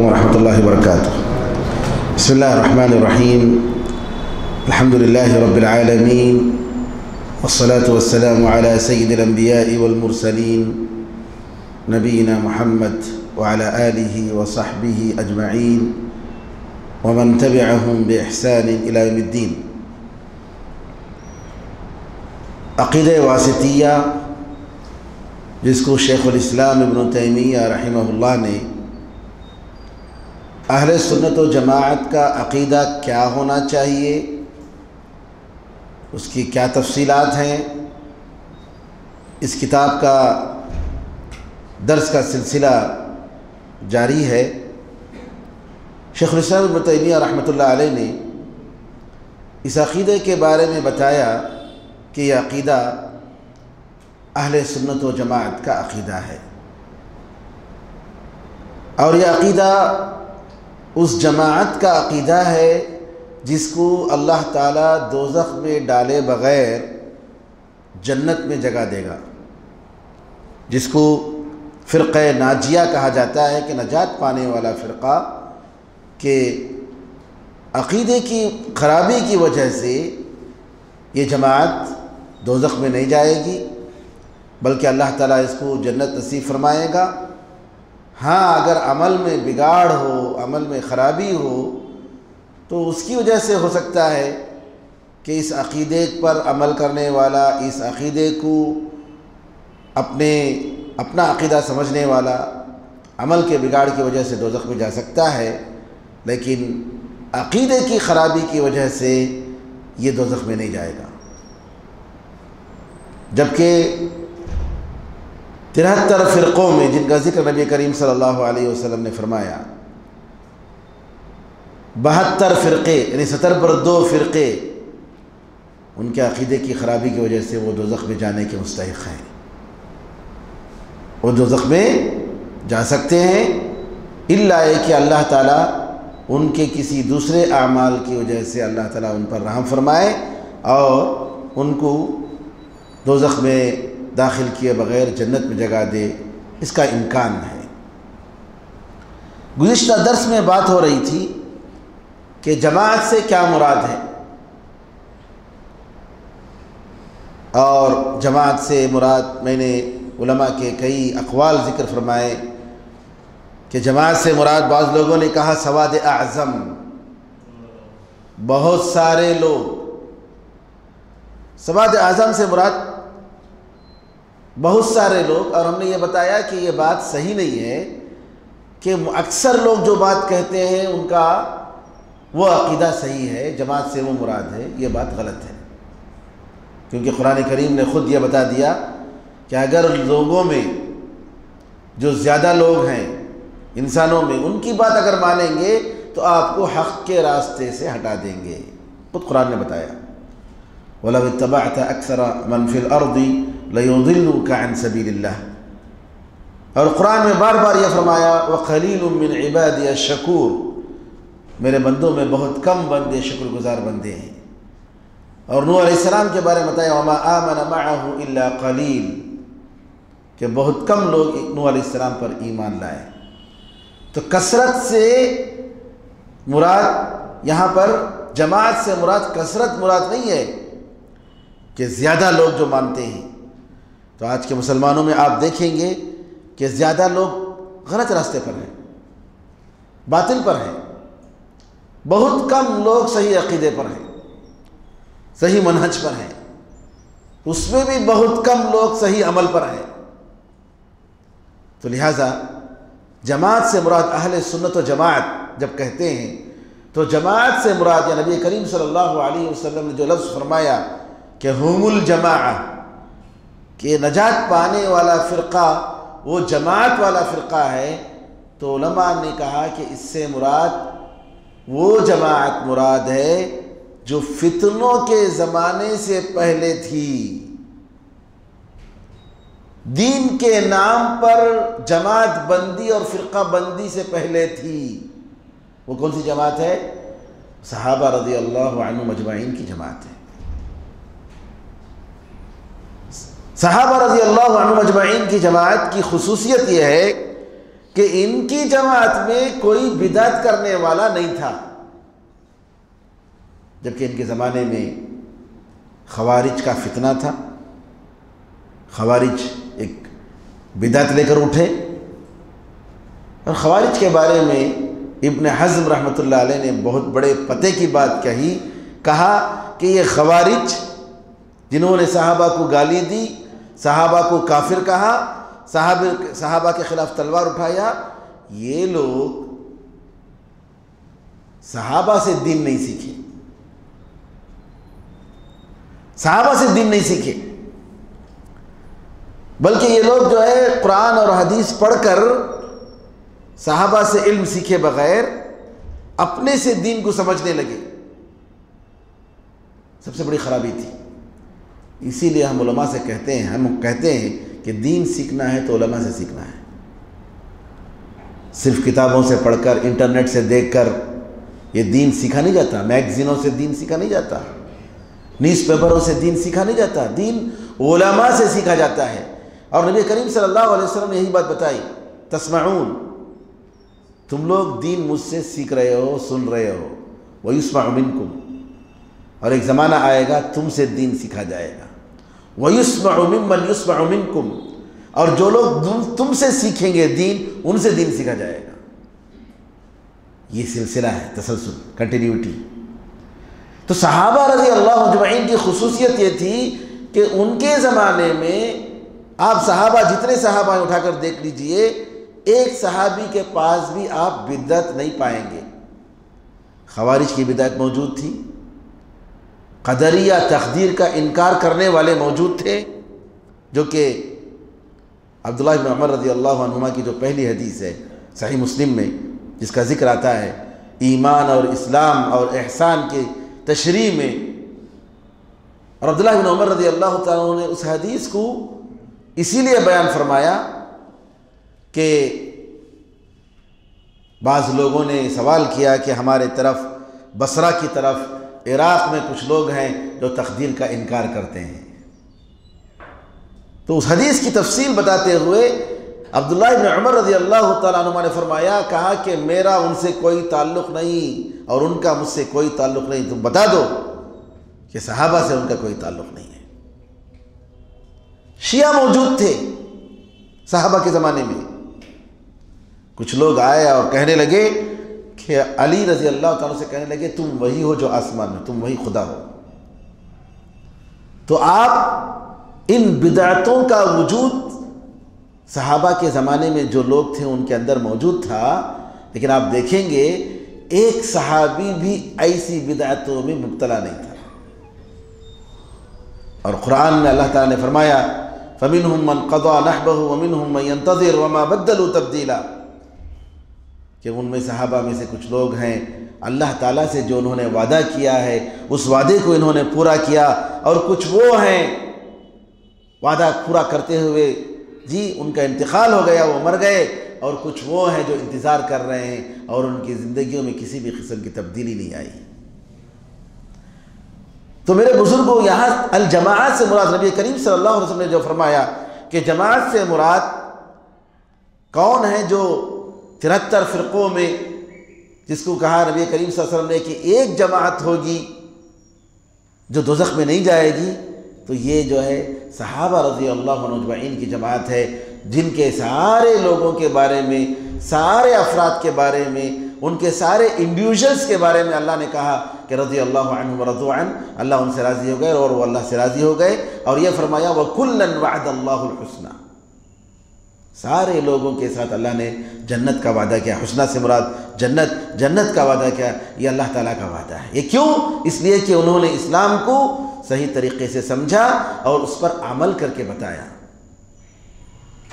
ورحمۃ اللہ وبرکاتہ۔ بسم اللہ الرحمن الرحیم، الحمد للہ رب العالمین، والصلاة والسلام علی سید الانبیاء والمرسلین، نبینا محمد وعلی آلہ وصحبہ اجمعین ومن تبعہم بإحسان الی یوم الدین۔ عقیدہ واسطیہ، جس کو شیخ الاسلام ابن تیمیہ رحمہ اللہ نے اہل سنت و جماعت کا عقیدہ کیا ہونا چاہیے، اس کی کیا تفصیلات ہیں، اس کتاب کا درس کا سلسلہ جاری ہے۔ شیخ الاسلام ابن تیمیہ رحمۃ اللہ علیہ نے اس عقیدے کے بارے میں بتایا کہ یہ عقیدہ اہل سنت و جماعت کا عقیدہ ہے، اور یہ عقیدہ اس جماعت کا عقیدہ ہے جس کو اللہ تعالیٰ دوزخ میں ڈالے بغیر جنت میں جگہ دے گا، جس کو فرقہ ناجیہ کہا جاتا ہے کہ نجات پانے والا فرقہ، کہ عقیدے کی خرابی کی وجہ سے یہ جماعت دوزخ میں نہیں جائے گی، بلکہ اللہ تعالیٰ اس کو جنت نصیب فرمائے گا۔ ہاں، اگر عمل میں بگاڑ ہو، عمل میں خرابی ہو، تو اس کی وجہ سے ہو سکتا ہے کہ اس عقیدے پر عمل کرنے والا، اس عقیدے کو اپنا عقیدہ سمجھنے والا عمل کے بگاڑ کی وجہ سے دوزخ میں جا سکتا ہے، لیکن عقیدے کی خرابی کی وجہ سے یہ دوزخ میں نہیں جائے گا۔ جبکہ 73 فرقوں میں، جن کا ذکر نبی کریم صلی اللہ علیہ وسلم نے فرمایا، 72 فرقے یعنی 70 پر 2 فرقے ان کے عقیدے کی خرابی کی وجہ سے وہ دوزخ میں جانے کے مستحق ہیں، وہ دوزخ میں جا سکتے ہیں، الا کہ اللہ تعالیٰ ان کے کسی دوسرے اعمال کی وجہ سے اللہ تعالیٰ ان پر رحم فرمائے اور ان کو دوزخ میں داخل کیے بغیر جنت میں جگہ دے، اس کا امکان ہے۔ گزشتہ درس میں بات ہو رہی تھی کہ جماعت سے کیا مراد ہے، اور جماعت سے مراد میں نے علماء کے کئی اقوال ذکر فرمائے کہ جماعت سے مراد، بعض لوگوں نے کہا سواد اعظم، بہت سارے لوگ۔ سواد اعظم سے مراد بہت سارے لوگ، اور ہم نے یہ بتایا کہ یہ بات صحیح نہیں ہے کہ اکثر لوگ جو بات کہتے ہیں ان کا وہ عقیدہ صحیح ہے، جماعت سے وہ مراد ہے، یہ بات غلط ہے، کیونکہ قرآن کریم نے خود یہ بتا دیا کہ اگر لوگوں میں جو زیادہ لوگ ہیں، انسانوں میں، ان کی بات اگر مانیں گے تو آپ کو حق کے راستے سے ہٹا دیں گے، خود قرآن نے بتایا۔ وَلَوِ اتَّبَعْتَ أَكْثَرَ مَنْ فِي الْأَرْضِ لَيُضِلُّوكَ عَنْ سَبِيلِ اللَّهِ، اور قرآن میں بار بار یہ فرمایا وَقَلِيلٌ مِّنْ عِبَادِيَ الشَّكُورُ، میرے بندوں میں بہت کم بندے شکر گزار بندے ہیں۔ اور نوح علیہ السلام کے بارے میں بتایا وَمَا آمَنَ مَعَهُ إِلَّا قَلِيلٌ، کہ بہت کم لوگ نوح علیہ السلام پر ایمان لائے۔ تو کثرت سے مراد یہاں پر، جماعت سے مراد کثرت مراد نہیں ہے کہ زیادہ لوگ جو مانتے ہیں۔ تو آج کے مسلمانوں میں آپ دیکھیں گے کہ زیادہ لوگ غلط راستے پر ہیں، باطل پر ہیں، بہت کم لوگ صحیح عقیدے پر ہیں، صحیح منہج پر ہیں، اس میں بھی بہت کم لوگ صحیح عمل پر ہیں۔ تو لہٰذا جماعت سے مراد اہل سنت و جماعت جب کہتے ہیں تو جماعت سے مراد، یا نبی کریم صلی اللہ علیہ وسلم نے جو لفظ فرمایا کہ ہم الجماعہ، کہ نجات پانے والا فرقہ وہ جماعت والا فرقہ ہے، تو علماء نے کہا کہ اس سے مراد وہ جماعت مراد ہے جو فتنوں کے زمانے سے پہلے تھی، دین کے نام پر جماعت بندی اور فرقہ بندی سے پہلے تھی۔ وہ کون سی جماعت ہے؟ صحابہ رضی اللہ عنہم اجمعین کی جماعت ہے۔ صحابہ رضی اللہ عنہم اجمعین کی جماعت کی خصوصیت یہ ہے کہ ان کی جماعت میں کوئی بدعت کرنے والا نہیں تھا، جبکہ ان کے زمانے میں خوارج کا فتنہ تھا۔ خوارج ایک بدعت لے کر اٹھے، اور خوارج کے بارے میں ابن حزم رحمۃ اللہ علیہ نے بہت بڑے پتے کی بات کہا کہ یہ خوارج جنہوں نے صحابہ کو گالی دی، صحابہ کو کافر کہا، صحابہ کے خلاف تلوار اٹھایا، یہ لوگ صحابہ سے دین نہیں سیکھے، صحابہ سے دین نہیں سیکھے، بلکہ یہ لوگ جو ہے قرآن اور حدیث پڑھ کر صحابہ سے علم سیکھے بغیر اپنے سے دین کو سمجھنے لگے۔ سب سے بڑی خرابی تھی۔ اسی لیے ہم علماء سے کہتے ہیں کہ دین سیکھنا ہے تو علماء سے سیکھنا ہے۔ صرف کتابوں سے پڑھ کر، انٹرنیٹ سے دیکھ کر یہ دین سیکھا نہیں جاتا، میگزینوں سے دین سیکھا نہیں جاتا، نیوز پیپروں سے دین سیکھا نہیں جاتا، دین علماء سے سیکھا جاتا ہے۔ اور نبی کریم صلی اللہ علیہ وسلم نے یہی بات بتائی، تسمعون، تم لوگ دین مجھ سے سیکھ رہے ہو، سن رہے ہو، وَيُسْمَعُ مِنْكُمْ، اور ایک زمانہ آئے گا تم سے دین سیکھا جائے گا، وَيُسْمَعُ مِمَّنْ يُسْمَعُ مِنْكُمْ، اور جو لوگ تم سے سیکھیں گے دین، ان سے دین سیکھا جائے گا۔ یہ سلسلہ ہے، تسلسل، کنٹینیوٹی۔ تو صحابہ رضی اللہ اجمعین کی خصوصیت یہ تھی کہ ان کے زمانے میں آپ صحابہ، جتنے صحابہ اٹھا کر دیکھ لیجئے، ایک صحابی کے پاس بھی آپ بدعت نہیں پائیں گے۔ خوارج کی بدعت موجود تھی، قدریہ تقدیر کا انکار کرنے والے موجود تھے، جو کہ عبداللہ بن عمر رضی اللہ عنہما کی جو پہلی حدیث ہے صحیح مسلم میں، جس کا ذکر آتا ہے ایمان اور اسلام اور احسان کے تشریح میں، اور عبداللہ بن عمر رضی اللہ تعالیٰ عنہ نے اس حدیث کو اسی لیے بیان فرمایا کہ بعض لوگوں نے سوال کیا کہ ہمارے طرف، بصرہ کی طرف، عراق میں کچھ لوگ ہیں جو تقدیر کا انکار کرتے ہیں۔ تو اس حدیث کی تفصیل بتاتے ہوئے عبداللہ بن عمر رضی اللہ تعالیٰ عنہ نے فرمایا، کہا کہ میرا ان سے کوئی تعلق نہیں اور ان کا مجھ سے کوئی تعلق نہیں، تم بتا دو کہ صحابہ سے ان کا کوئی تعلق نہیں ہے۔ شیعہ موجود تھے صحابہ کے زمانے میں، کچھ لوگ آئے اور کہنے لگے کہ علی رضی اللہ تعالیٰ سے کہنے لگے تم وہی ہو جو آسمان میں، تم وہی خدا ہو۔ تو آپ ان بدعتوں کا وجود صحابہ کے زمانے میں جو لوگ تھے ان کے اندر موجود تھا، لیکن آپ دیکھیں گے ایک صحابی بھی ایسی بدعتوں میں مبتلا نہیں تھا۔ اور قرآن میں اللہ تعالیٰ نے فرمایا فَمِنْهُمْ مَنْ قَضَى نَحْبَهُ وَمِنْهُمْ مَنْ يَنْتَظِرُ وَمَا بَدَّلُوا تَبْدِيلًا، کہ ان میں صحابہ میں سے کچھ لوگ ہیں اللہ تعالیٰ سے جو انہوں نے وعدہ کیا ہے اس وعدے کو انہوں نے پورا کیا، اور کچھ وہ ہیں وعدہ پورا کرتے ہوئے ان کا انتقال ہو گیا، وہ مر گئے، اور کچھ وہ ہیں جو انتظار کر رہے ہیں اور ان کی زندگیوں میں کسی بھی قسم کی تبدیلی نہیں آئی۔ تو میرے بزرگوں، یہاں الجماعت سے مراد نبی کریم صلی اللہ علیہ وسلم نے جو فرمایا کہ جماعت سے مراد کون ہے، جو 73 فرقوں میں جس کو کہا نبی کریم صلی اللہ علیہ وسلم نے کہ ایک جماعت ہوگی جو دوزخ میں نہیں جائے گی، تو یہ جو ہے صحابہ رضی اللہ عنہ اجمعین کی جماعت ہے، جن کے سارے لوگوں کے بارے میں، سارے افراد کے بارے میں، ان کے سارے انڈیویجلز کے بارے میں اللہ نے کہا کہ رضی اللہ عنہم ورضوا عنہ، اللہ ان سے راضی ہو گئے اور وہ اللہ سے راضی ہو گئے، اور یہ فرمایا وَكُلًّا وَعَدَ اللَّهُ الْحُسْنَى، سارے لوگوں کے ساتھ اللہ نے جنت کا وعدہ کیا۔ حسنہ سے مراد جنت کا وعدہ کیا، یہ اللہ تعالیٰ کا وعدہ ہے۔ یہ کیوں؟ اس لیے کہ انہوں نے اسلام کو صحیح طریقے سے سمجھا اور اس پر عمل کر کے بتایا،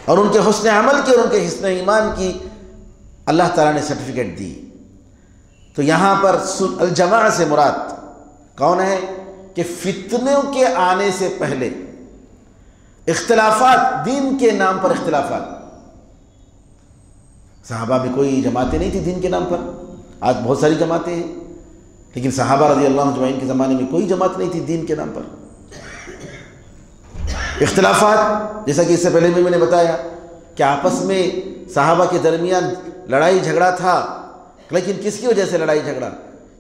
اور ان کے حسن عمل کی اور ان کے حسن ایمان کی اللہ تعالیٰ نے سرٹیفکیٹ دی۔ تو یہاں پر الجماع سے مراد کون ہے کہ فتنوں کے آنے سے پہلے اختلافات، دین کے نام پر اختلافات، صحابہ میں کوئی جماعتیں نہیں تھی دین کے نام پر، آج بہت ساری جماعتیں ہیں، لیکن صحابہ رضی اللہ عنہ کے زمانے میں کوئی جماعت نہیں تھی دین کے نام پر۔ اختلافات جیسا کہ اس سے پہلے میں نے بتایا کہ آپس میں صحابہ کے درمیان لڑائی جھگڑا تھا، لیکن کس کی وجہ سے لڑائی جھگڑا؟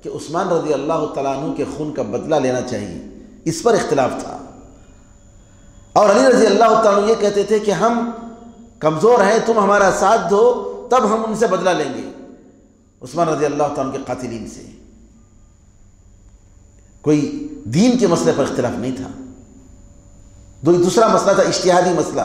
کہ عثمان رضی اللہ تعالیٰ عنہ کے خون کا بدلہ لینا چاہیے، اس پر اختلاف تھا۔ اور علی رضی اللہ تعالیٰ عنہ یہ کہتے تھے کہ ہم کمزور ہیں، تم ہمارا ساتھ دو تب ہم ان سے بدلہ لیں گے، عثمان رضی اللہ تعالیٰ عنہ کے قاتلین سے۔ کوئی دین کے مسئلے پر اختلاف نہیں تھا۔ دوسرا مسئلہ تھا اجتہادی مسئلہ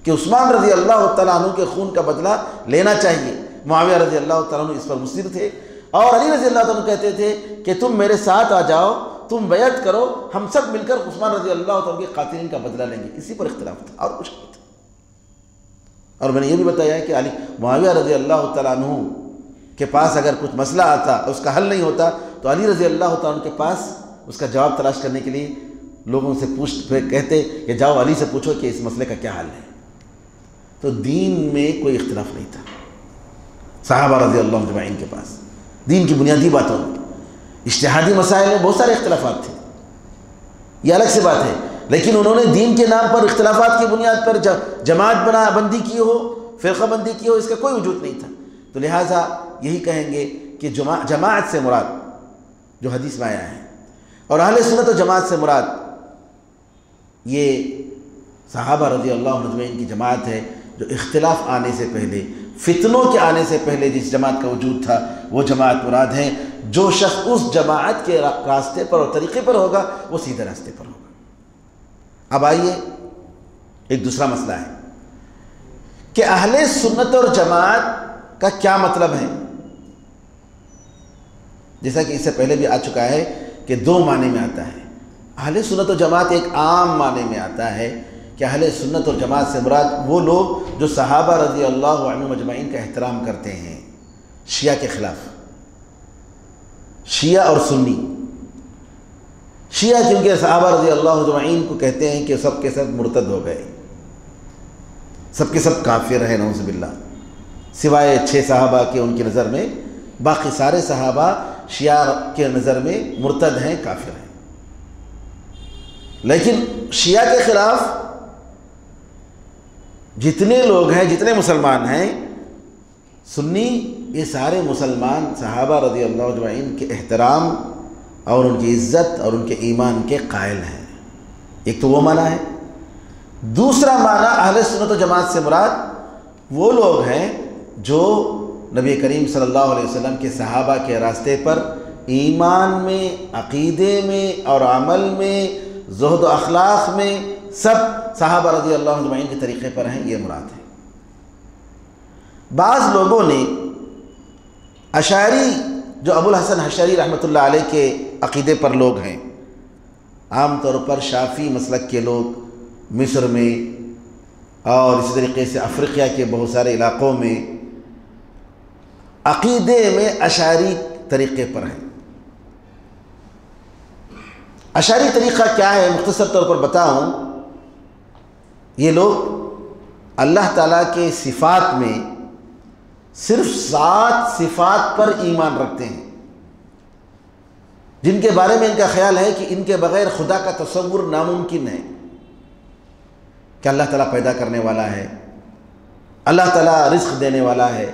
کہ عثمان رضی اللہ تعالیٰ عنہ کے خون کا بدلہ لینا چاہیے، معاویہ رضی اللہ تعالیٰ عنہ اس پر مصر تھے، اور علی رضی اللہ تعالیٰ عنہ کہتے تھے کہ تم میرے ساتھ آ جاؤ، تم بیعت کرو، ہم سب مل کر عثمان رضی اللہ تعالیٰ عنہ کے قاتلین کا بدلہ لیں گے۔ اسی پر اختلاف تھا اور کچھ نہیں تھا۔ اور میں نے یہ بھی بتایا ہے کہ معاویہ رضی اللہ تعالیٰ عنہ کے پاس اگر کچھ مسئلہ آتا، اس کا حل نہیں ہوتا، تو علی رضی اللہ تعالیٰ عنہ کے پاس اس کا جواب تلاش کرنے کے لیے لوگوں سے کہتے کہ جاؤ علی سے پوچھو کہ اس مسئلے کا کیا حل ہے۔ تو دین میں کوئی اختلاف نہیں تھا صحابہ رضی اللہ عنہ اجمعین کے پاس، دین کی بنیادی باتوں میں۔ اجتہادی مسائل میں بہت سارے اختلافات تھے، یہ الگ سی بات ہے، لیکن انہوں نے دین کے نام پر اختلافات کی بنیاد پر جماعت بندی کی ہو، فرقہ بندی کی ہو، اس کا کوئی وجود نہیں تھا۔ تو لہٰذا یہی کہیں گے کہ جماعت سے مراد جو حدیث میں آیا ہے، اور اہل سنت و جماعت سے مراد یہ صحابہ رضی اللہ عنہ اجمعین کی جماعت ہے، جو اختلاف آنے سے پہلے، فتنوں کے آنے سے پہلے جس جماعت کا وجود تھا وہ جماعت مراد ہے۔ جو شخص اس جماعت کے راستے پر اور طریقے پر ہوگا وہ سیدھے راستے پر ہوگا۔ اب آئیے ایک دوسرا مسئلہ ہے کہ اہل سنت اور جماعت کا کیا مطلب ہے۔ جیسا کہ اس سے پہلے بھی آ چکا ہے کہ دو معنی میں آتا ہے۔ اہل سنت و جماعت ایک عام معنی میں آتا ہے کہ اہل سنت اور جماعت سے مراد وہ لوگ جو صحابہ رضی اللہ عنہم اجمعین کا احترام کرتے ہیں، شیعہ کے خلاف، شیعہ اور سنی۔ شیعہ کیونکہ صحابہ رضی اللہ عنہم اجمعین کو کہتے ہیں کہ سب کے سب مرتد ہو گئے، سب کے سب کافر ہیں نعوذ باللہ، سوائے 6 صحابہ کے ان کی نظر میں، باقی سارے صحابہ شیعہ کے نظر میں مرتد ہیں، کافر ہیں۔ لیکن شیعہ کے خلاف جتنے لوگ ہیں، جتنے مسلمان ہیں، سنی، یہ سارے مسلمان صحابہ رضی اللہ اجمعین کے احترام اور ان کی عزت اور ان کے ایمان کے قائل ہیں۔ ایک تو وہ معنی ہے۔ دوسرا معنی اہل سنت و جماعت سے مراد وہ لوگ ہیں جو نبی کریم صلی اللہ علیہ وسلم کے صحابہ کے راستے پر ایمان میں، عقیدے میں اور عمل میں، زہد و اخلاق میں سب صحابہ رضی اللہ عنہ اجمعین کے طریقے پر ہیں، یہ مراد ہے۔ بعض لوگوں نے اشعری، جو ابو الحسن اشعری رحمۃ اللہ علیہ کے عقیدے پر لوگ ہیں، عام طور پر شافعی مسلک کے لوگ مصر میں اور اسی طریقے سے افریقہ کے بہت سارے علاقوں میں عقیدے میں اشعری طریقے پر ہیں۔ اشعری طریقہ کیا ہے مختصر طور پر بتاؤں۔ یہ لوگ اللہ تعالیٰ کے صفات میں صرف 7 صفات پر ایمان رکھتے ہیں، جن کے بارے میں ان کا خیال ہے کہ ان کے بغیر خدا کا تصور ناممکن ہے، کہ اللہ تعالیٰ پیدا کرنے والا ہے، اللہ تعالیٰ رزق دینے والا ہے،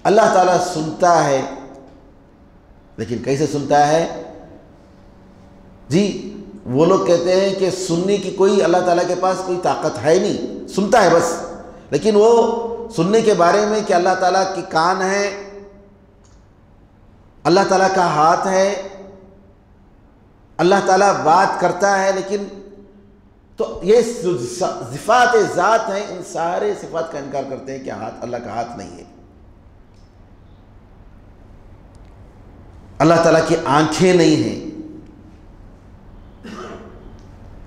اللہ تعالیٰ سنتا ہے۔ لیکن کیسے سنتا ہے؟ جی وہ لوگ کہتے ہیں کہ سننے کی کوئی اللہ تعالیٰ کے پاس کوئی طاقت ہے نہیں، سنتا ہے بس، لیکن وہ سننے کے بارے میں کہ اللہ تعالیٰ کی کان ہے، اللہ تعالیٰ کا ہاتھ ہے، اللہ تعالیٰ بات کرتا ہے، لیکن تو یہ صفات ذات ہیں، ان سارے صفات کا انکار کرتے ہیں کہ اللہ کا ہاتھ نہیں ہے، اللہ تعالیٰ کی آنکھیں نہیں ہیں۔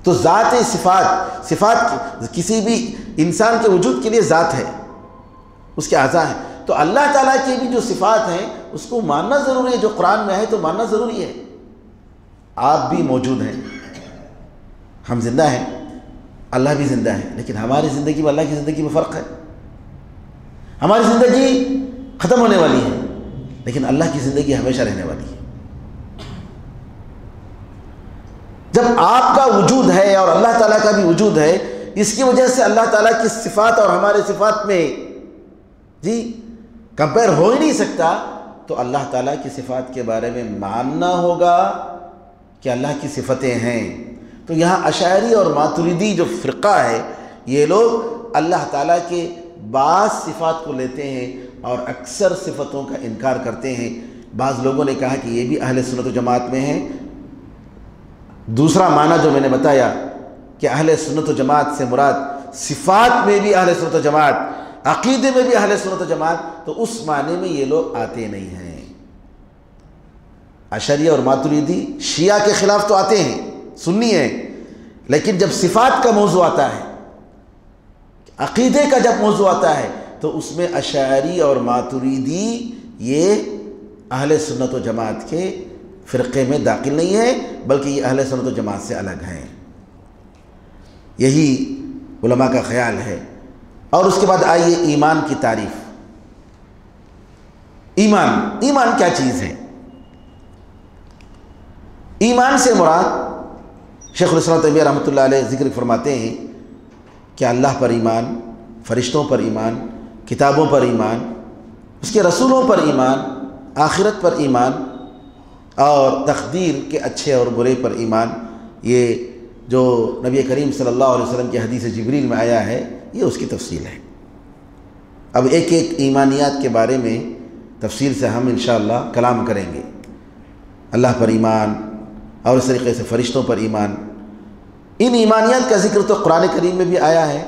تو ذات صفات کسی بھی انسان کے وجود کے لیے ذات ہے، اس کے اعضاء ہیں، تو اللہ تعالیٰ کی بھی جو صفات ہیں اس کو ماننا ضروری ہے، جو قرآن میں ہے تو ماننا ضروری ہے۔ آپ بھی موجود ہیں، ہم زندہ ہیں، اللہ بھی زندہ ہے، لیکن ہماری زندگی میں اللہ کی زندگی میں فرق ہے۔ ہماری زندگی ختم ہونے والی ہے، لیکن اللہ کی زندگی ہمیشہ رہنے والی ہے۔ جب آپ کا وجود ہے اور اللہ تعالیٰ کا بھی وجود ہے، اس کی وجہ سے اللہ تعالیٰ کی صفات اور ہمارے صفات میں کمپیئر ہو ہی نہیں سکتا، تو اللہ تعالیٰ کی صفات کے بارے میں ماننا ہوگا کہ اللہ کی صفتیں ہیں۔ تو یہاں اشاعری اور ماتریدی جو فرقہ ہے، یہ لوگ اللہ تعالیٰ کے بعض صفات کو لیتے ہیں اور اکثر صفتوں کا انکار کرتے ہیں۔ بعض لوگوں نے کہا کہ یہ بھی اہل سنت و جماعت میں ہیں۔ دوسرا معنی جو میں نے بتایا کہ اہل سنت و جماعت سے مراد صفات میں بھی اہل سنت و جماعت، عقیدے میں بھی اہل سنت و جماعت، تو اس معنی میں یہ لوگ آتے نہیں ہیں۔ اشعری اور ماتریدی شیعہ کے خلاف تو آتے ہیں، سنی ہیں، لیکن جب صفات کا موضوع آتا ہے، عقیدے کا جب موضوع آتا ہے، تو اس میں اشعری اور ماتریدی یہ اہل سنت و جماعت کے فرقے میں داخل نہیں ہے، بلکہ یہ اہل سنت و جماعت سے الگ ہیں۔ یہی علماء کا خیال ہے۔ اور اس کے بعد آئیے ایمان کی تعریف۔ ایمان کیا چیز ہے؟ ایمان سے مراد شیخ الاسلام تیمیہ رحمۃ اللہ علیہ ذکر فرماتے ہیں کہ اللہ پر ایمان، فرشتوں پر ایمان، کتابوں پر ایمان، اس کے رسولوں پر ایمان، آخرت پر ایمان، اور تقدیر کے اچھے اور برے پر ایمان۔ یہ جو نبی کریم صلی اللہ علیہ وسلم کی حدیث جبریل میں آیا ہے، یہ اس کی تفصیل ہے۔ اب ایک ایک ایمانیات کے بارے میں تفصیل سے ہم انشاءاللہ کلام کریں گے۔ اللہ پر ایمان اور اس طریقے سے فرشتوں پر ایمان، ان ایمانیات کا ذکر تو قرآن کریم میں بھی آیا ہے۔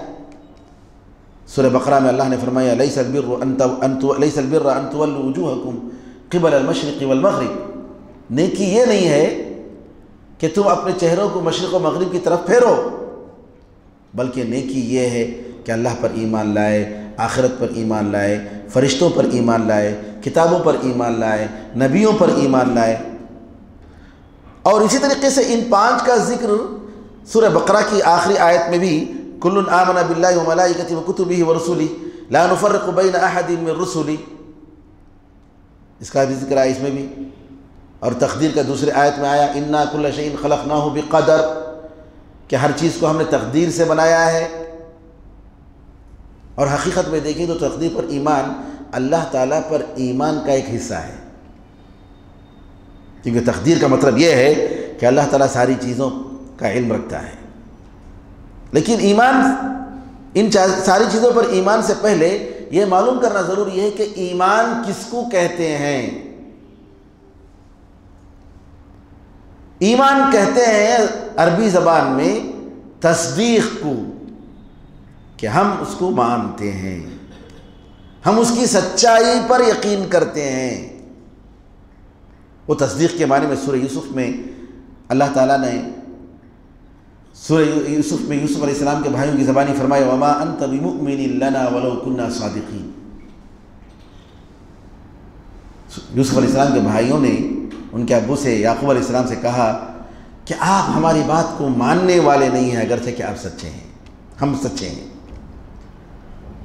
سورہ بقرہ میں اللہ نے فرمایا لیس البر ان تولوا وجوہکم قبل المشرق والمغرب، نیکی یہ نہیں ہے کہ تم اپنے چہروں کو مشرق و مغرب کی طرف پھیرو، بلکہ نیکی یہ ہے کہ اللہ پر ایمان لائے، آخرت پر ایمان لائے، فرشتوں پر ایمان لائے، کتابوں پر ایمان لائے، نبیوں پر ایمان لائے۔ اور اسی طریقے سے ان 5 کا ذکر سورہ بقرہ کی آخری آیت میں بھی کل آمن باللہ وملائکتہ وکتبہ ورسلہ لا نفرق بین احد من رسلہ، اس کا بھی ذکر آیا اس میں بھی۔ اور تقدیر کا دوسری آیت میں آیا انا کل شیء خلقناہ بقدر، کہ ہر چیز کو ہم نے تقدیر سے بنایا ہے۔ اور حقیقت میں دیکھیں تو تقدیر پر ایمان اللہ تعالیٰ پر ایمان کا ایک حصہ ہے، کیونکہ تقدیر کا مطلب یہ ہے کہ اللہ تعالیٰ ساری چیزوں کا علم رکھتا ہے۔ لیکن ایمان، ان ساری چیزوں پر ایمان سے پہلے یہ معلوم کرنا ضروری ہے کہ ایمان کس کو کہتے ہیں۔ ایمان کہتے ہیں عربی زبان میں تصدیق کو، کہ ہم اس کو مانتے ہیں، ہم اس کی سچائی پر یقین کرتے ہیں۔ وہ تصدیق کے معنی میں سورہ یوسف میں اللہ تعالیٰ نے سورہ یوسف میں یوسف علیہ السلام کے بھائیوں کی زبانی فرمایا وما انت بمؤمن لنا ولو كنا صادقین۔ یوسف علیہ السلام کے بھائیوں نے ان کے ابو سے، یعقوب علیہ السلام سے کہا کہ آپ ہماری بات کو ماننے والے نہیں ہیں اگرچہ کہ آپ سچے ہیں، ہم سچے ہیں۔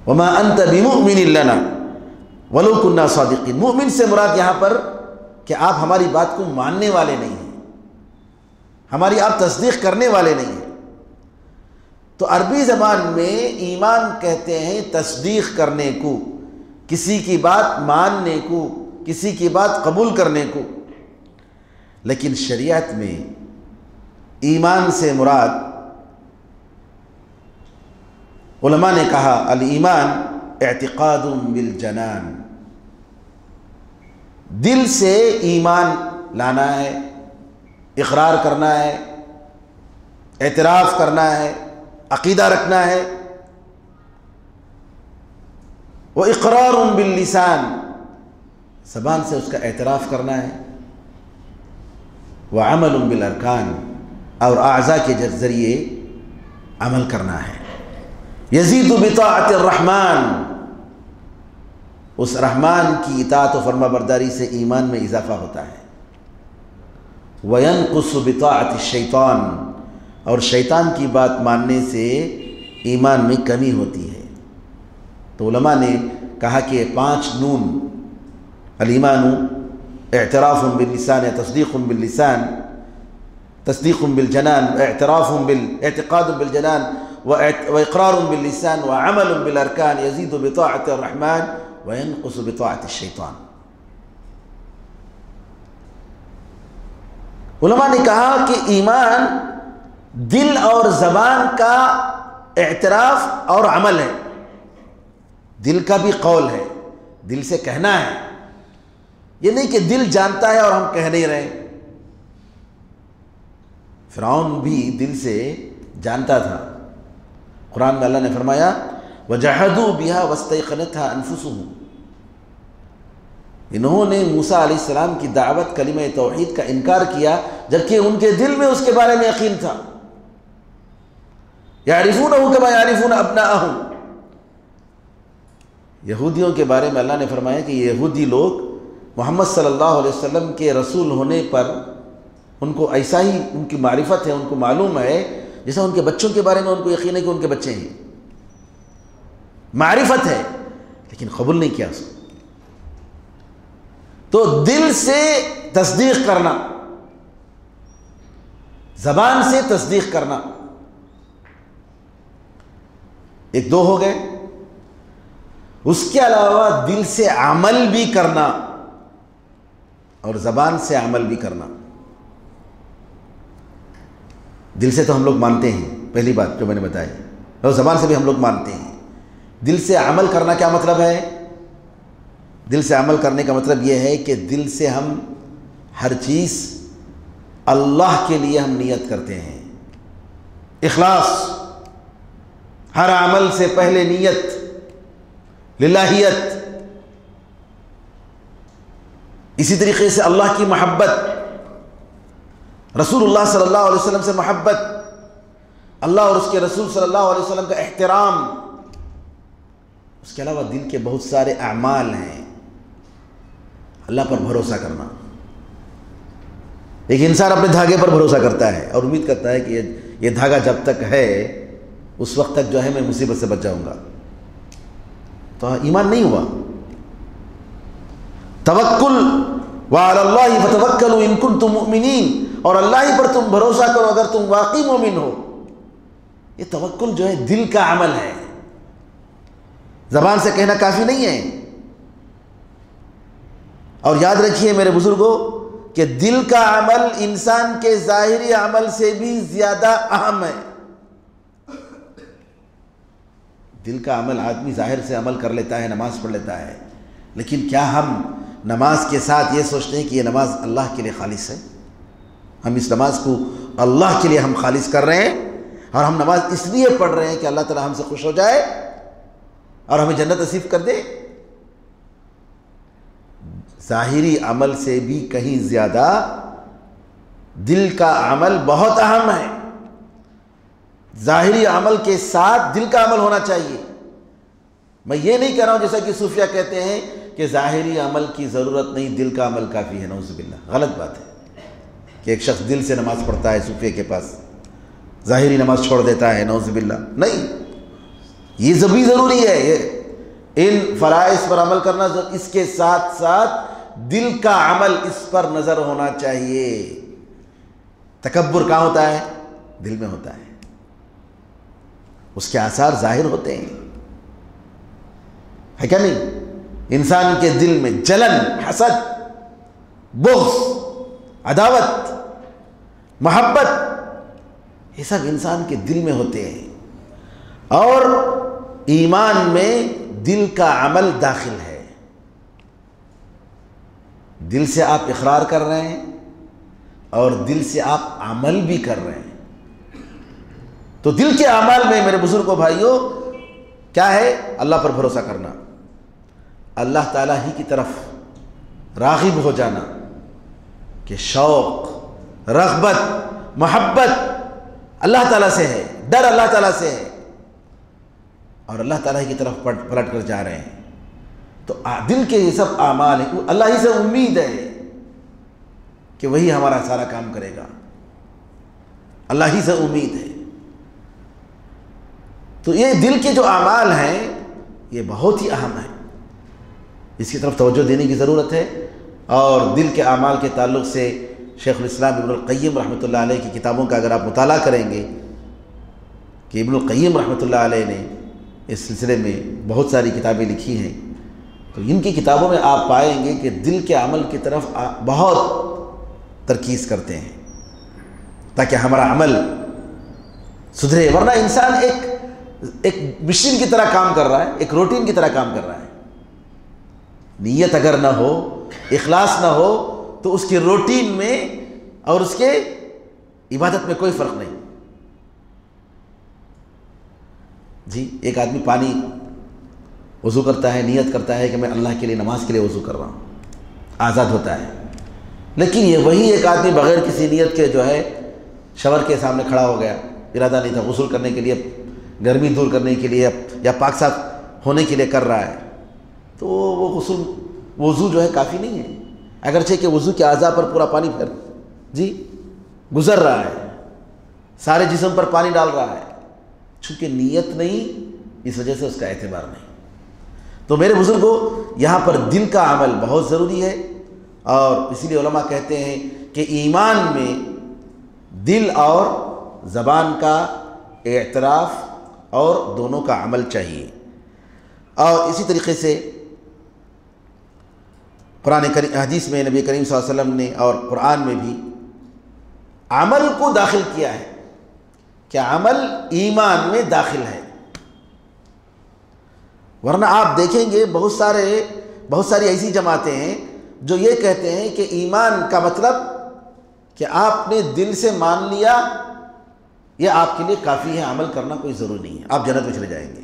وما انت بمؤمن لنا ولو كنا صادقین، مؤمن سے مراد یہاں پر کہ آپ ہماری بات کو ماننے والے نہیں ہیں، ہماری آپ تصدیق کرنے والے نہیں ہیں۔ تو عربی زبان میں ایمان کہتے ہیں تصدیق کرنے کو، کسی کی بات ماننے کو، کسی کی بات قبول کرنے کو۔ لیکن شریعت میں ایمان سے مراد علماء نے کہا الایمان اعتقاد بالجنان، دل سے ایمان لانا ہے، اقرار کرنا ہے، اعتراف کرنا ہے، عقیدہ رکھنا ہے۔ وَإِقْرَارٌ بِاللِّسَانِ، زبان سے اس کا اعتراف کرنا ہے۔ وَعَمَلٌ بِالْأَرْكَانِ، اور اعضاء کے ذریعے عمل کرنا ہے۔ یزید بطاعت الرحمن، اس رحمان کی اطاعت و فرما برداری سے ایمان میں اضافہ ہوتا ہے۔ وَيَنْقُصُ بِطَاعَةِ الشَّيْطَانِ، اور شیطان کی بات ماننے سے ایمان میں کمی ہوتی ہے۔ تو علماء نے کہا کہ 5 نون، الایمان اعتراف باللسان یا تصدیق باللسان، تصدیق بالجنان، اعتراف اعتقاد بالجنان، وإقرار باللسان وعمل بالأركان يزيد بطاعة الرحمن وينقص بطاعة الشیطان۔ علماء نے کہا کہ ایمان دل اور زبان کا اعتراف اور عمل ہے۔ دل کا بھی قول ہے، دل سے کہنا ہے، یہ نہیں کہ دل جانتا ہے اور ہم کہہ نہیں رہے۔ فرعون بھی دل سے جانتا تھا۔ قرآن میں اللہ نے فرمایا وَجَحَدُوا بِهَا وَاسْتَيْقَنَتْهَا أَنفُسُهُمْ، انہوں نے موسیٰ علیہ السلام کی دعوت کلمہ توحید کا انکار کیا جبکہ ان کے دل میں اس کے بارے میں یقین تھا۔ يَعْرِفُونَهُ كَمَا يَعْرِفُونَ أَبْنَاءَهُمْ، یہودیوں کے بارے میں اللہ نے فرمایا کہ یہودی لوگ محمد صلی اللہ علیہ وسلم کے رسول ہونے پر ان کو ایسا ہی ان کی معرفت ہے، ان کو معلوم ہے جیسا ان کے بچوں کے بارے میں ان کو یقین ہے کہ ان کے بچے ہیں۔ معرفت ہے لیکن قبول نہیں کیا اس کو۔ تو دل سے تصدیق کرنا، زبان سے تصدیق کرنا، ایک دو ہو گئے۔ اس کے علاوہ دل سے عمل بھی کرنا اور زبان سے عمل بھی کرنا۔ دل سے تو ہم لوگ مانتے ہیں، پہلی بات جو میں نے بتائی، اور زبان سے بھی ہم لوگ مانتے ہیں۔ دل سے عمل کرنا کیا مطلب ہے؟ دل سے عمل کرنے کا مطلب یہ ہے کہ دل سے ہم ہر چیز اللہ کے لیے ہم نیت کرتے ہیں، اخلاص، ہر عمل سے پہلے نیت، للہیت۔ اسی طریقے سے اللہ کی محبت، رسول اللہ صلی اللہ علیہ وسلم سے محبت، اللہ اور اس کے رسول صلی اللہ علیہ وسلم کا احترام۔ اس کے علاوہ دل کے بہت سارے اعمال ہیں۔ اللہ پر بھروسہ کرنا، ایک انسان اپنے دھاگے پر بھروسہ کرتا ہے اور امید کرتا ہے کہ یہ دھاگا جب تک ہے اس وقت تک جو ہے میں مصیبت سے بچ جاؤں گا، تو ایمان نہیں ہوا۔ توکل وعلی اللہ فتوکلوا ان کنتم مؤمنین، اور اللہ ہی پر تم بھروسہ کرو اگر تم واقعی مومن ہو۔ یہ توکل جو ہے دل کا عمل ہے، زبان سے کہنا کافی نہیں ہے۔ اور یاد رکھیے میرے بزرگوں کہ دل کا عمل انسان کے ظاہری عمل سے بھی زیادہ اہم ہے۔ دل کا عمل آدمی ظاہر سے عمل کر لیتا ہے، نماز پڑھ لیتا ہے، لیکن کیا ہم نماز کے ساتھ یہ سوچتے ہیں کہ یہ نماز اللہ کے لیے خالص ہے؟ ہم اس نماز کو اللہ کے لیے ہم خالص کر رہے ہیں، اور ہم نماز اس لیے پڑھ رہے ہیں کہ اللہ تعالی ہم سے خوش ہو جائے اور ہمیں جنت نصیب کر دے؟ ظاہری عمل سے بھی کہیں زیادہ دل کا عمل بہت اہم ہے۔ ظاہری عمل کے ساتھ دل کا عمل ہونا چاہیے۔ میں یہ نہیں کہہ رہا ہوں جیسا کہ صوفیہ کہتے ہیں کہ ظاہری عمل کی ضرورت نہیں، دل کا عمل کافی ہے، نعوذ باللہ، غلط بات ہے کہ ایک شخص دل سے نماز پڑھتا ہے صوفیہ کے پاس، ظاہری نماز چھوڑ دیتا ہے، نعوذ باللہ، نہیں، یہ بھی ضروری ہے، یہ ان فرائض پر عمل کرنا، اس کے ساتھ ساتھ دل کا عمل اس پر نظر ہونا چاہیے۔ تکبر کہاں ہوتا ہے؟ دل میں ہوتا ہے، اس کے آثار ظاہر ہوتے ہیں، ہے کیا نہیں؟ انسان کے دل میں جلن، حسد، بغض، عداوت، محبت، یہ سب انسان کے دل میں ہوتے ہیں، اور ایمان میں دل کا عمل داخل ہے۔ دل سے آپ اقرار کر رہے ہیں اور دل سے آپ عمل بھی کر رہے ہیں۔ تو دل کے اعمال میں میرے بزرگوں بھائیوں کیا ہے؟ اللہ پر بھروسہ کرنا، اللہ تعالیٰ ہی کی طرف راغب ہو جانا، کہ شوق، رغبت، محبت اللہ تعالیٰ سے ہے، ڈر اللہ تعالیٰ سے ہے، اور اللہ تعالیٰ کی طرف پلٹ کر جا رہے ہیں۔ تو دل کے یہ سب اعمال ہیں، اللہ ہی سے امید ہے کہ وہی ہمارا سارا کام کرے گا، اللہ ہی سے امید ہے۔ تو یہ دل کے جو اعمال ہیں یہ بہت ہی اہم ہیں، اس کی طرف توجہ دینے کی ضرورت ہے۔ اور دل کے اعمال کے تعلق سے شیخ الاسلام ابن القیم رحمۃ اللہ علیہ کی کتابوں کا اگر آپ مطالعہ کریں گے کہ ابن القیم رحمۃ اللہ علیہ نے اس سلسلے میں بہت ساری کتابیں لکھی ہیں، تو ان کی کتابوں میں آپ پائیں گے کہ دل کے عمل کی طرف بہت ترکیز کرتے ہیں تاکہ ہمارا عمل سدھرے، ورنہ انسان ایک مشین کی طرح کام کر رہا ہے، ایک روٹین کی طرح کام کر رہا ہے۔ نیت اگر نہ ہو، اخلاص نہ ہو، تو اس کی روٹین میں اور اس کے عبادت میں کوئی فرق نہیں۔ جی ایک آدمی پانی وضو کرتا ہے، نیت کرتا ہے کہ میں اللہ کے لیے نماز کے لیے وضو کر رہا ہوں، آزاد ہوتا ہے، لیکن یہ وہی ایک آدمی بغیر کسی نیت کے جو ہے شاور کے سامنے کھڑا ہو گیا، ارادہ نہیں تھا، غسل کرنے کے لیے، گرمی دور کرنے کے لیے یا پاک صاف ہونے کے لیے کر رہا ہے، تو وہ وضو جو ہے کافی نہیں ہے، اگرچہ کہ وضو کے اعضاء پر پورا پانی پھر گزر رہا ہے، سارے جسم پر پانی ڈال رہا ہے، چونکہ نیت نہیں، اس وجہ سے اس کا اعتبار نہیں۔ تو میرے بزرگوں، یہاں پر دل کا عمل بہت ضروری ہے، اور اسی لیے علماء کہتے ہیں کہ ایمان میں دل اور زبان کا اعتراف اور دونوں کا عمل چاہیے۔ اور اسی طریقے سے قرآن کریم، حدیث میں نبی کریم صلی اللہ علیہ وسلم نے اور قرآن میں بھی عمل کو داخل کیا ہے کہ عمل ایمان میں داخل ہے، ورنہ آپ دیکھیں گے بہت ساری ایسی جماعتیں ہیں جو یہ کہتے ہیں کہ ایمان کا مطلب کہ آپ نے دل سے مان لیا، یہ آپ کے لیے کافی ہے، عمل کرنا کوئی ضروری نہیں ہے، آپ جنت میں چلے جائیں گے۔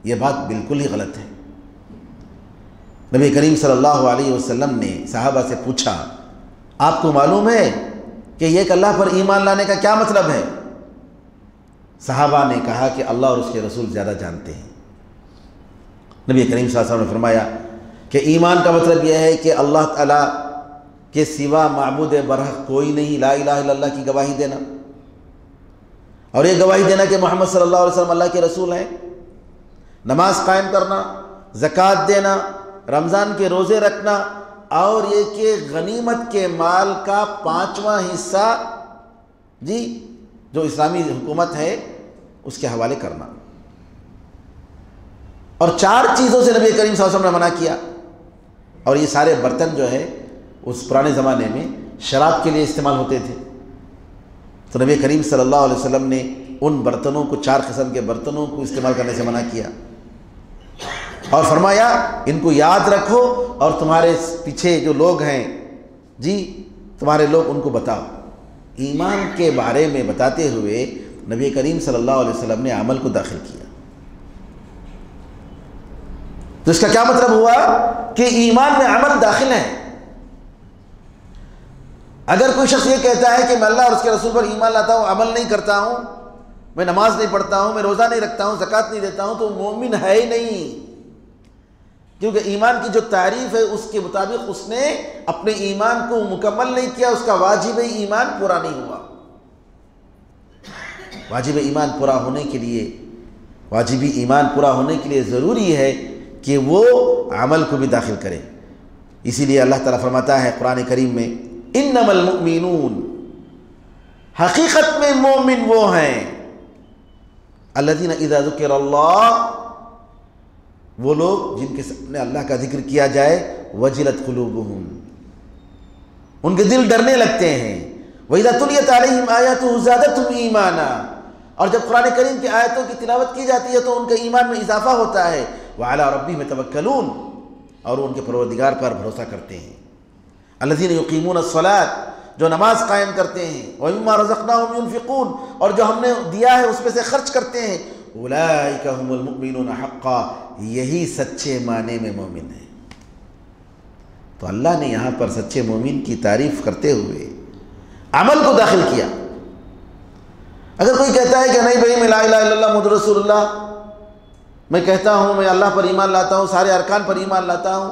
یہ بات بالکل ہی غلط ہے۔ نبی کریم صلی اللہ علیہ وسلم نے صحابہ سے پوچھا، آپ کو معلوم ہے کہ یہ کہ اللہ پر ایمان لانے کا کیا مطلب ہے؟ صحابہ نے کہا کہ اللہ اور اس کے رسول زیادہ جانتے ہیں۔ نبی کریم صلی اللہ علیہ وسلم نے فرمایا کہ ایمان کا مطلب یہ ہے کہ اللہ تعالیٰ کے سوا معبود برحق کوئی نہیں، لا الہ الا اللہ کی گواہی دینا، اور یہ گواہی دینا کہ محمد صلی اللہ علیہ وسلم اللہ کے رسول ہیں، نماز قائم کرنا، زکوٰۃ دینا، رمضان کے روزے رکھنا، اور یہ کہ غنیمت کے مال کا 5واں حصہ جو اسلامی حکومت ہے اس کے حوالے کرنا۔ اور 4 چیزوں سے نبی کریم صلی اللہ علیہ وسلم نے منع کیا، اور یہ سارے برتن جو ہے اس پرانے زمانے میں شراب کے لیے استعمال ہوتے تھے، تو نبی کریم صلی اللہ علیہ وسلم نے ان برتنوں کو، 4 قسم کے برتنوں کو استعمال کرنے سے منع کیا، اور فرمایا ان کو یاد رکھو، اور تمہارے پیچھے جو لوگ ہیں تمہارے لوگ ان کو بتاؤ۔ ایمان کے بارے میں بتاتے ہوئے نبی کریم صلی اللہ علیہ وسلم نے عمل کو داخل کیا۔ تو اس کا کیا مطلب ہوا کہ ایمان میں عمل داخل ہے۔ اگر کوئی شخص یہ کہتا ہے کہ میں اللہ اور اس کے رسول پر ایمان لاتا ہوں، عمل نہیں کرتا ہوں، میں نماز نہیں پڑھتا ہوں، میں روزہ نہیں رکھتا ہوں، زکوٰۃ نہیں دیتا ہوں، تو مومن ہے ہی نہیں، کیونکہ ایمان کی جو تعریف ہے اس کے مطابق اس نے اپنے ایمان کو مکمل نہیں کیا، اس کا واجب ایمان پورا نہیں ہوا۔ واجب ایمان پورا ہونے کے لیے ضروری ہے کہ وہ عمل کو بھی داخل کرے۔ اسی لیے اللہ تعالیٰ فرماتا ہے قرآن کریم میں، انما المؤمنون، حقیقت میں مومن وہ ہیں، الذین اذا ذکر اللہ، وہ لوگ جن کے سامنے اللہ کا ذکر کیا جائے، وجلت قلوبہم، ان کے دل ڈرنے لگتے ہیں، وَإِذَا تُلِيَتْ عَلَيْهِمْ آيَاتُهُ زَادَتْهُمْ إِيمَانًا، اور جب قرآن کریم کی آیتوں کی تلاوت کی جاتی ہے تو ان کے ایمان میں اضافہ ہوتا ہے، وَعَلَىٰ رَبِّهِمْ يَتَوَكَّلُونَ، اور ان کے پروردگار پر بھروسہ کرتے ہیں، الَّذِينَ يُقِيمُونَ الصَّلَاةَ، جو نماز قائم کرتے ہیں، وَمِمَّا رَزَقْنَاهُمْ يُنْفِقُونَ، اور جو ہم نے دیا ہے اس میں سے خرچ کرتے ہیں، اولئک هم المؤمنون حقا، یہی سچے معنی میں مومن ہیں۔ تو اللہ نے یہاں پر سچے مومن کی تعریف کرتے ہوئے عمل کو داخل کیا۔ اگر کوئی کہتا ہے کہ نہیں بھائی میں لا الہ الا اللہ محمد رسول اللہ میں کہتا ہوں، میں اللہ پر ایمان لاتا ہوں، سارے ارکان پر ایمان لاتا ہوں،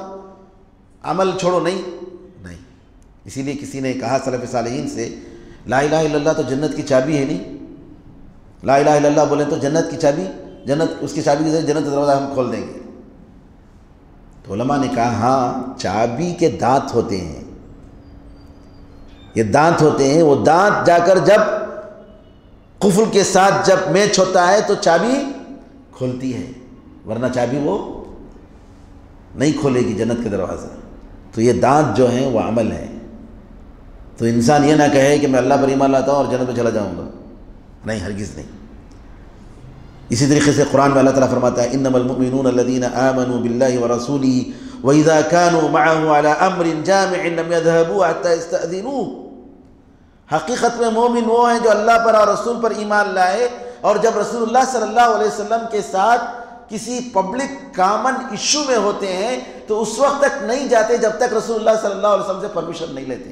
عمل چھوڑو، نہیں، اسی لیے کسی نے کہا سلف صالحین سے، لا الہ الا اللہ تو جنت کی چابی ہے، نہیں لا الہ الا اللہ بولیں تو جنت کی چابی، جنت اس کی چابی سے جنت کا دروازہ ہم کھول دیں گے۔ تو علماء نے کہا ہاں، چابی کے دانت ہوتے ہیں، یہ دانت ہوتے ہیں، وہ دانت جا کر جب قفل کے ساتھ جب میچ ہوتا ہے تو چابی کھولتی ہے، ورنہ چابی وہ نہیں کھولے گی جنت کے دروازہ۔ تو یہ دانت جو ہیں وہ عمل ہے۔ تو انسان یہ نہ کہے کہ میں اللہ پر ایمان لاتا ہوں اور جنت میں چلا جاؤں گا، نہیں، ہرگز نہیں۔ اسی طریقے سے قرآن میں اللہ تعالیٰ فرماتا ہے انما المؤمنون الذین آمنوا باللہ ورسولہ وَإِذَا كَانُوا مَعَهُ عَلَىٰ أَمْرٍ جَامِعٍ لَمْ يَذْهَبُوا حَتَّىٰ يَسْتَأْذِنُوهُ۔ حقیقت میں مومن وہ ہیں جو اللہ پر اور رسول پر ایمان لائے، اور جب رسول اللہ صلی اللہ علیہ وسلم کے ساتھ کسی پبلک کامن ایشو میں ہوتے ہیں تو اس وقت تک نہیں جاتے جب تک رسول اللہ صلی اللہ علیہ وسلم سے پرمیشن نہیں لیتے۔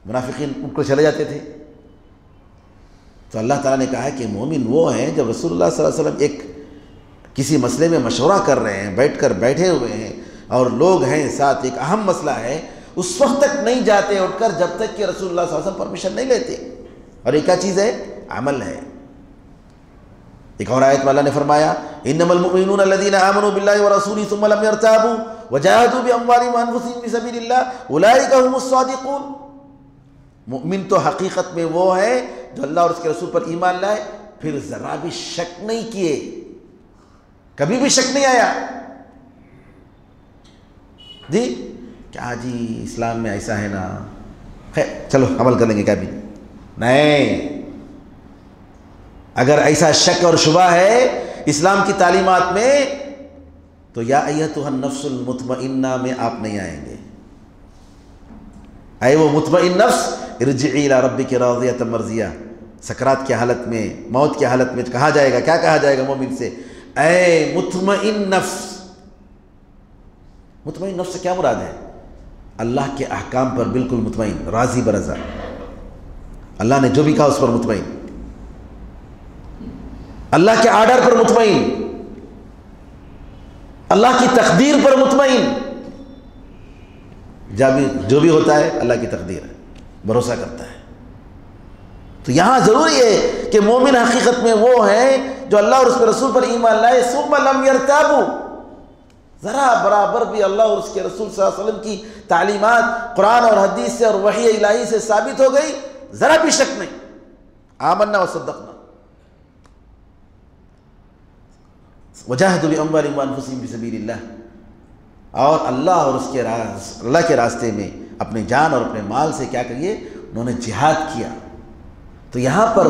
منافقین ان کو چلے جاتے تھے۔ تو اللہ تعالیٰ نے کہا کہ مومن وہ ہیں جب رسول اللہ صلی اللہ علیہ وسلم ایک کسی مسئلے میں مشورہ کر رہے ہیں، بیٹھے ہوئے ہیں اور لوگ ہیں ساتھ، ایک اہم مسئلہ ہے، اس وقت تک نہیں جاتے اٹھ کر جب تک کہ رسول اللہ صلی اللہ علیہ وسلم پرمیشن نہیں لیتے۔ اور ایک کیا چیز ہے؟ عمل ہے۔ ایک اور آیت میں اللہ نے فرمایا انما المؤمنون الذین آمنوا باللہ ورسولہ ثم لم يرتابوا وجاہدوا باموالہم وانفسہم فی سبیل اللہ اولئک هم الصادقون۔ مؤمن تو حقیقت میں وہ ہے جو اللہ اور اس کے رسول پر ایمان لائے، پھر ذرا بھی شک نہیں کیے، کبھی بھی شک نہیں آیا جی کیا جی اسلام میں ایسا ہے نا، خیر چلو عمل کر لیں گے، کیا بھی نہیں۔ اگر ایسا شک اور شبہ ہے اسلام کی تعلیمات میں تو یا ایتھا النفس المطمئنہ میں آپ نہیں آئیں گے۔ اے وہ مطمئن نفس ارجعی الی ربک راضیۃ مرضیہ۔ سکرات کی حالت میں، موت کی حالت میں کہا جائے گا، کیا کہا جائے گا مومن سے؟ اے مطمئن نفس۔ مطمئن نفس سے کیا مراد ہے؟ اللہ کے احکام پر بالکل مطمئن، راضی برضا، اللہ نے جو بھی کہا اس پر مطمئن، اللہ کے آرڈر پر مطمئن، اللہ کی تقدیر پر مطمئن، جو بھی ہوتا ہے اللہ کی تقدیر ہے، بھروسہ کرتا ہے۔ تو یہاں ضروری ہے کہ مومن حقیقت میں وہ ہیں جو اللہ اور اس کے رسول پر ایمان لائے، ثم لم یرتابوا، ذرا برابر بھی اللہ اور اس کے رسول صلی اللہ علیہ وسلم کی تعلیمات قرآن اور حدیث سے اور وحی الہی سے ثابت ہو گئی، ذرا بھی شک نہیں، آمنا وصدقنا، وجاہدوا باموالہم وانفسہم فی سبیل اللہ، اور اللہ اور اس کے اللہ کے راستے میں اپنی جان اور اپنے مال سے کیا کریے؟ انہوں نے جہاد کیا۔ تو یہاں پر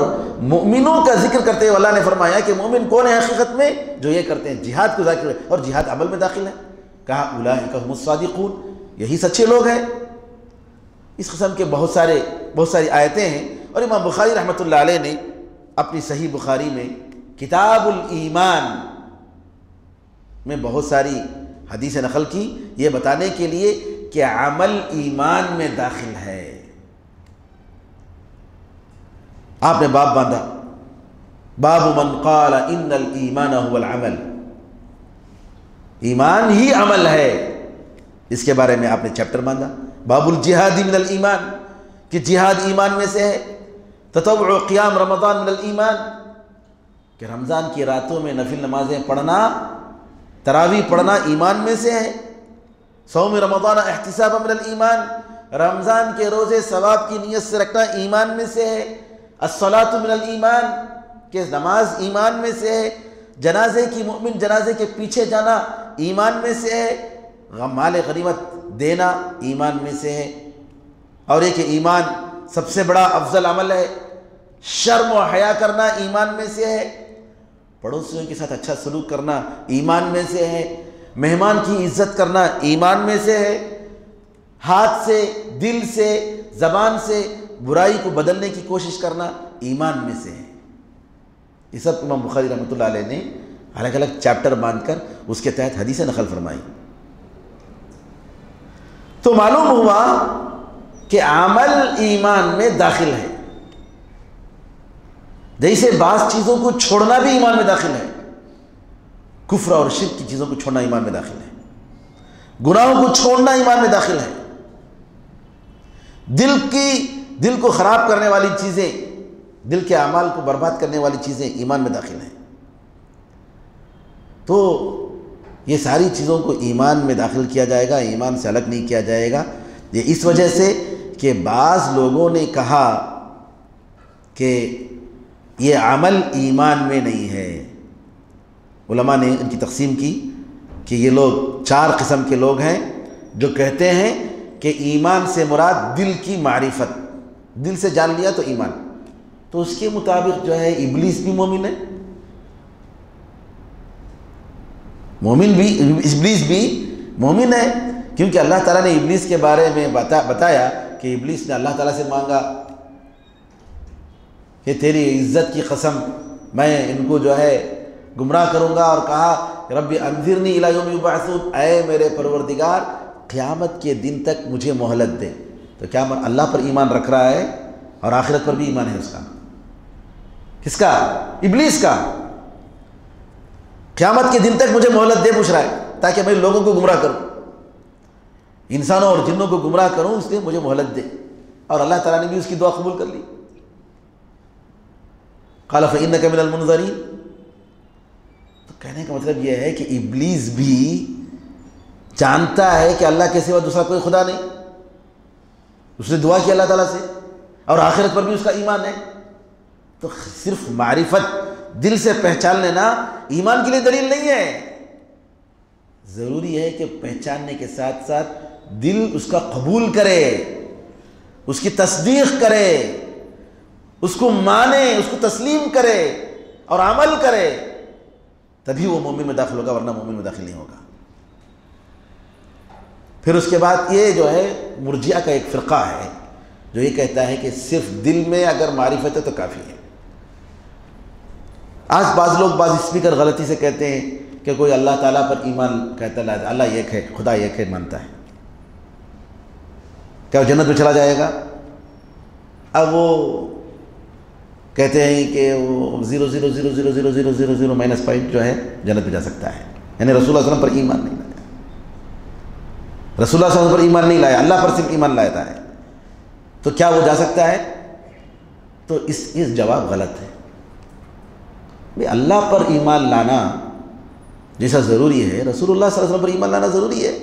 مومنوں کا ذکر کرتے ہوئے اللہ نے فرمایا کہ مومن کون ہے حقیقت میں؟ جو یہ کرتے ہیں، جہاد کو ذکر ہے، اور جہاد عمل میں داخل ہے۔ کہا اولئک هم الصادقون، یہی سچے لوگ ہیں۔ اس قسم کے بہت ساری آیتیں ہیں، اور امام بخاری رحمۃ اللہ علیہ نے اپنی صحیح بخاری میں کتاب الایمان میں بہت ساری حدیث نقل کی، یہ بتانے کے لیے کہ عمل ایمان میں داخل ہے۔ آپ نے باب باندھا، باب من قال ان الایمان هو العمل، ایمان ہی عمل ہے، اس کے بارے میں آپ نے چیپٹر باندھا۔ باب الجہاد من الایمان، کہ جہاد ایمان میں سے ہے۔ تطوع قیام رمضان من الایمان، کہ رمضان کی راتوں میں نفل نمازیں پڑھنا، تراویح پڑھنا ایمان میں سے ہے۔ صوم رمضان احتسابا من الایمان، رمضان کے روزے ثواب کی نیت سے رکھنا ایمان میں سے ہے۔ الصلاۃ من الایمان، کہ نماز ایمان میں سے ہے۔ جنازے کی مومن جنازے کے پیچھے جانا ایمان میں سے ہے۔ مال غنیمت دینا ایمان میں سے ہے۔ اور یہ کہ ایمان سب سے بڑا افضل عمل ہے۔ شرم و حیا کرنا ایمان میں سے ہے۔ پڑوسیوں کے ساتھ اچھا سلوک کرنا ایمان میں سے ہے۔ مہمان کی عزت کرنا ایمان میں سے ہے۔ ہاتھ سے، دل سے، زبان سے برائی کو بدلنے کی کوشش کرنا ایمان میں سے ہے۔ یہ سب امام بخاری رحمۃ اللہ علیہ نے الگ الگ چیپٹر باندھ کر اس کے تحت حدیثیں نقل فرمائی۔ تو معلوم ہوا کہ عمل ایمان میں داخل ہے۔ جیسے بعض چیزوں کو چھوڑنا بھی ایمان میں داخل ہے، کفر اور شرک کی چیزوں کو چھوڑنا ایمان میں داخل ہے، گناہوں کو چھوڑنا ایمان میں داخل ہے، دل کو خراب کرنے والی چیزیں، دل کے اعمال کو برباد کرنے والی چیزیں ایمان میں داخل ہیں۔ تو یہ ساری چیزوں کو ایمان میں داخل کیا جائے گا، ایمان سے الگ نہیں کیا جائے گا۔ یہ اس وجہ سے کہ بعض لوگوں نے کہا کہ یہ عمل ایمان میں نہیں ہے۔ علماء نے ان کی تقسیم کی کہ یہ لوگ 4 قسم کے لوگ ہیں جو کہتے ہیں کہ ایمان سے مراد دل کی معرفت، دل سے جان لیا تو ایمان۔ تو اس کے مطابق جو ہے ابلیس بھی مومن ہے، ابلیس بھی مومن ہے، کیونکہ اللہ تعالیٰ نے ابلیس کے بارے میں بتایا کہ ابلیس نے اللہ تعالیٰ سے مانگا کہ تیری عزت کی قسم میں ان کو جو ہے گمراہ کروں گا، اور کہا رب انذرنی الی یوم یبعثون، اے میرے پروردگار قیامت کے دن تک مجھے مہلت دے۔ تو کیا اللہ پر ایمان رکھ رہا ہے اور آخرت پر بھی ایمان ہے اس کا؟ کس کا؟ ابلیس کا۔ قیامت کے دن تک مجھے مہلت دے پوچھ رہا ہے تاکہ میں لوگوں کو گمراہ کروں، انسانوں اور جنوں کو گمراہ کروں، اس لیے مجھے مہلت دے۔ اور اللہ تعالیٰ نے بھی اس کی دعا قبول کر لی۔ قال فإنك من المنظرین۔ تو کہنے کا مطلب یہ ہے کہ ابلیس بھی جانتا ہے کہ اللہ کے سوا دوسرا کوئی خدا نہیں، اس نے دعا کی اللہ تعالیٰ سے، اور آخرت پر بھی اس کا ایمان ہے۔ تو صرف معرفت دل سے پہچان لینا ایمان کے لیے دلیل نہیں ہے، ضروری ہے کہ پہچاننے کے ساتھ ساتھ دل اس کا قبول کرے، اس کی تصدیق کرے، اس کو مانے، اس کو تسلیم کرے اور عمل کرے، تبھی وہ مومن میں داخل ہوگا، ورنہ مومن میں داخل نہیں ہوگا۔ پھر اس کے بعد یہ جو ہے مرجئہ کا ایک فرقہ ہے جو یہ کہتا ہے کہ صرف دل میں اگر معرفت ہے تو کافی ہے۔ آج بعض لوگ بعض اسپیکر غلطی سے کہتے ہیں کہ کوئی اللہ تعالیٰ پر ایمان کہتا ہے اللہ ایک ہے، خدا ایک ہے مانتا ہے، کیا وہ جنت میں چلا جائے گا؟ اب وہ کہتے ہیں کہ وہ 0.0000000 مائنس پوائنٹ جو ہے جنت میں جا سکتا ہے، یعنی رسول اللہ صلی اللہ علیہ وسلم پر ایمان نہیں لایا، رسول اللہ صلی اللہ علیہ وسلم پر ایمان نہیں لایا، اللہ پر صرف ایمان لاتا ہے، تو کیا وہ جا سکتا ہے؟ تو اس جواب غلط ہے۔ بھئی اللہ پر ایمان لانا جیسا ضروری ہے، رسول اللہ صلی اللہ علیہ وسلم پر ایمان لانا ضروری ہے۔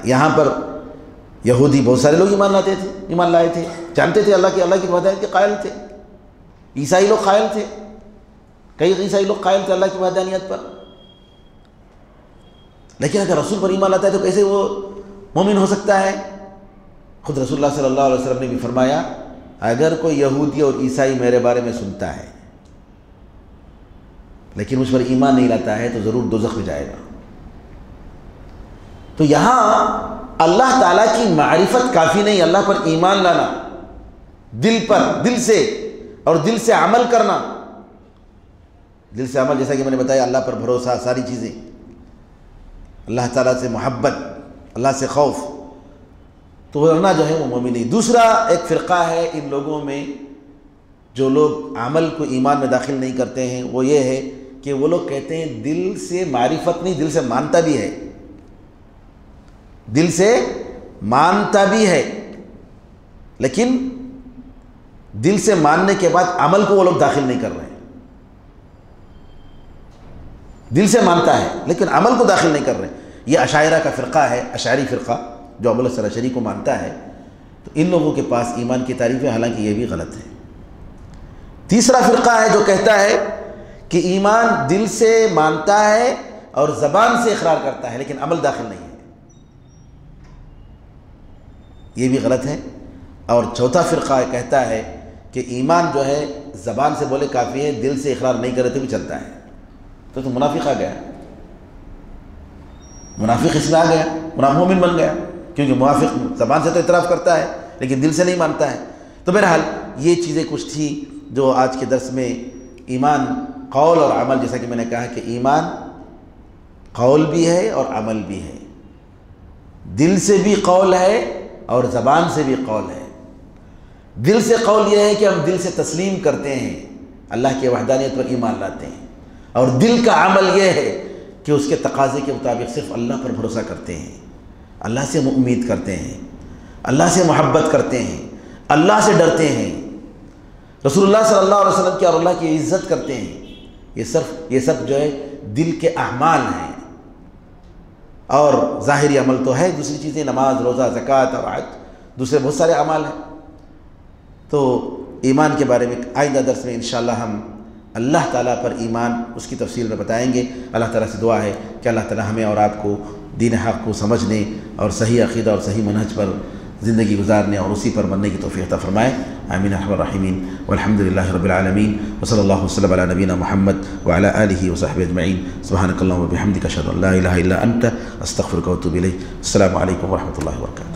یہاں پر یہودی بہت سارے لوگ ایمان لائے تھے، جانتے تھے اللہ کی وحدانیت کے قائل تھے۔ عیسائی لوگ قائل تھے، کئی عیسائی لوگ قائل تھے اللہ کی وحدانیت پر، لیکن اگر رسول پر ایمان لاتا ہے تو کیسے وہ مومن ہو سکتا ہے؟ خود رسول اللہ صلی اللہ علیہ وسلم نے بھی فرمایا اگر کوئی یہودی اور عیسائی میرے بارے میں سنتا ہے لیکن مجھ پر ایمان نہیں لاتا ہے تو ضرور دوزخ میں جائے گا۔ تو یہاں اللہ تعالیٰ کی معرفت کافی نہیں، اللہ پر ایمان لانا، دل سے، اور دل سے عمل کرنا، دل سے عمل جیسا کہ میں نے بتایا اللہ پر بھروسہ، ساری چیزیں، اللہ تعالیٰ سے محبت، اللہ سے خوف، تو ورنہ جو ہے وہ مومن نہیں۔ دوسرا ایک فرقہ ہے ان لوگوں میں جو لوگ عمل کو ایمان میں داخل نہیں کرتے ہیں، وہ یہ ہے کہ وہ لوگ کہتے ہیں دل سے معرفت نہیں، دل سے مانتا بھی ہے، دل سے مانتا بھی ہے، لیکن دل سے ماننے کے بعد عمل کو وہ لوگ داخل نہیں کر رہے ہیں۔ دل سے مانتا ہے لیکن عمل کو داخل نہیں کر رہے۔ یہ اشاعرہ کا فرقہ ہے، اشعری فرقہ جو ابو الحسن اشعری کو مانتا ہے، تو ان لوگوں کے پاس ایمان کی تعریف ہے، حالانکہ یہ بھی غلط ہے۔ تیسرا فرقہ ہے جو کہتا ہے کہ ایمان دل سے مانتا ہے اور زبان سے اقرار کرتا ہے لیکن عمل داخل نہیں ہے، یہ بھی غلط ہے۔ اور چوتھا فرقہ کہتا ہے کہ ایمان جو ہے زبان سے بولے کافی ہے، دل سے اقرار نہیں کرے تو بھی چلتا ہے۔ تو منافق آ گیا، منافق اس میں آ گیا، مومن بن گیا، کیونکہ منافق زبان سے تو اعتراف کرتا ہے لیکن دل سے نہیں مانتا ہے۔ تو بہرحال یہ چیزیں کچھ تھی جو آج کے درس میں ایمان قول اور عمل، جیسا کہ میں نے کہا کہ ایمان قول بھی ہے اور عمل بھی ہے، دل سے بھی قول ہے اور زبان سے بھی قول ہے۔ دل سے قول یہ ہے کہ ہم دل سے تسلیم کرتے ہیں، اللہ کی وحدانیت پر ایمان لاتے ہیں، اور دل کا عمل یہ ہے کہ اس کے تقاضے کے مطابق صرف اللہ پر بھروسہ کرتے ہیں، اللہ سے امید کرتے ہیں، اللہ سے محبت کرتے ہیں، اللہ سے ڈرتے ہیں، رسول اللہ صلی اللہ علیہ وسلم کی اور اللہ کی عزت کرتے ہیں۔ یہ سب جو ہے دل کے اعمال ہیں، اور ظاہری عمل تو ہے دوسری چیزیں، نماز، روزہ، زکوٰۃ اور حج، دوسرے بہت سارے اعمال ہیں۔ تو ایمان کے بارے میں آئندہ درس میں انشاءاللہ ہم اللہ تعالیٰ پر ایمان اس کی تفصیل میں بتائیں گے۔ اللہ تعالیٰ سے دعا ہے کہ اللہ تعالیٰ ہمیں اور آپ کو دین حق کو سمجھنے اور صحیح عقیدہ اور صحیح منہج پر زندگی گزارنے اور اسی پر بننے کی توفیق عطا فرمائے۔ آمین ارحم الراحمین والحمد للہ رب العالمین وصلی اللہ وسلم علی نبینا محمد وعلی آلہ وصحبہ اجمعین۔ سبحانک اللہم وبحمدک اشہد ان لا الہ الا انت استغفرک واتوب الیک۔ السلام علیکم ورحمۃ اللہ وبرکاتہ۔